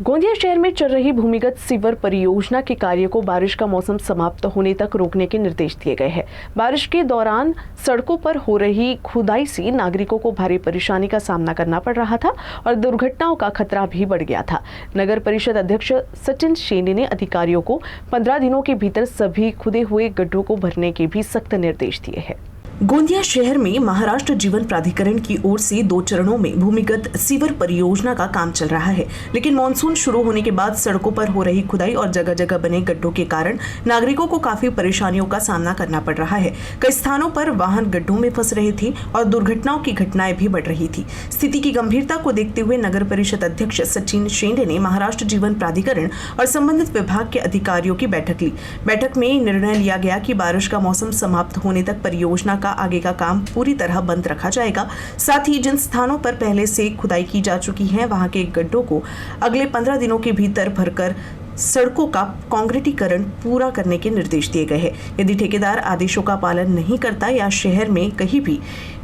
गोंदिया शहर में चल रही भूमिगत सीवर परियोजना के कार्य को बारिश का मौसम समाप्त होने तक रोकने के निर्देश दिए गए हैं। बारिश के दौरान सड़कों पर हो रही खुदाई से नागरिकों को भारी परेशानी का सामना करना पड़ रहा था और दुर्घटनाओं का खतरा भी बढ़ गया था। नगर परिषद अध्यक्ष सचिन शेंडे ने अधिकारियों को 15 दिनों के भीतर सभी खुदे हुए गड्ढों को भरने के भी सख्त निर्देश दिए हैं। गोंदिया शहर में महाराष्ट्र जीवन प्राधिकरण की ओर से 2 चरणों में भूमिगत सीवर परियोजना का काम चल रहा है, लेकिन मानसून शुरू होने के बाद सड़कों पर हो रही खुदाई और जगह जगह बने गड्ढों के कारण नागरिकों को काफी परेशानियों का सामना करना पड़ रहा है। कई स्थानों पर वाहन गड्ढों में फंस रहे थे और दुर्घटनाओं की घटनाएं भी बढ़ रही थी। स्थिति की गंभीरता को देखते हुए नगर परिषद अध्यक्ष सचिन शेंडे ने महाराष्ट्र जीवन प्राधिकरण और संबंधित विभाग के अधिकारियों की बैठक ली। बैठक में निर्णय लिया गया कि बारिश का मौसम समाप्त होने तक परियोजना का आगे का काम पूरी तरह बंद रखा जाएगा। साथ ही जिन स्थानों पर पहले से खुदाई की जा चुकी है वहां के गड्ढों को अगले 15 दिनों के भीतर भरकर सड़कों का कांक्रीटीकरण पूरा करने के निर्देश दिए गए हैं। यदि ठेकेदार आदेशों का पालन नहीं करता या शहर में कहीं भी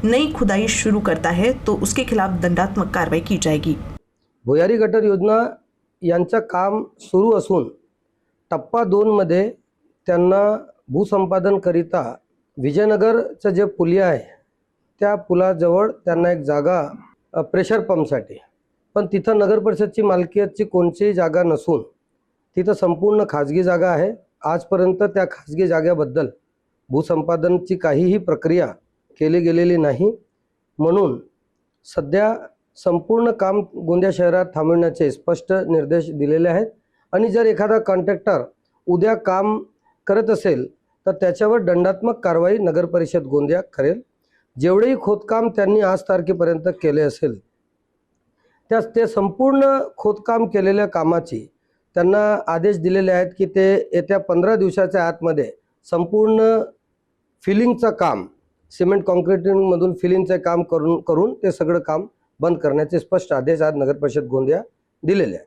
नई खुदाई शुरू करता है तो उसके खिलाफ दंडात्मक कार्रवाई की जाएगी। भुयारी गटर योजना यांचं काम सुरू असून टप्पा 2 मध्ये त्यांना भूसंपादन करिता विजयनगरचं जे पुलिया आहे त्या पुलाजवळ त्यांना एक जागा प्रेशर पंपसाठी, पण तिथं नगर परिषदची मालकीयतची कोणतीही जागा नसून तिथं संपूर्ण खाजगी जागा आहे। आजपर्यंत त्या खाजगी जागेबद्दल भूसंपादनची काहीही प्रक्रिया केली गेलेली नाही, म्हणून सध्या संपूर्ण काम गोंदिया शहरात थांबवण्याचे स्पष्ट निर्देश दिलेले आहेत आणि जर एखादा कॉन्ट्रॅक्टर उद्या काम करत असेल तर त्याच्यावर दंडात्मक कारवाई नगर परिषद गोंदिया करेल। जेवढेही खोदकाम त्यांनी आज तारखेपर्यंत केले असेल ते संपूर्ण खोदकाम केलेल्या कामाची त्यांना आदेश दिलेले आहेत की ते येत्या 15 दिवसाच्या आतमध्ये संपूर्ण फिलिंगचं काम, सिमेंट कॉन्क्रीटिंग मधून फिलिंगचं काम करून ते सगळं काम बंद करण्याचे स्पष्ट आदेश आज नगर परिषद गोंदिया दिलेले आहेत।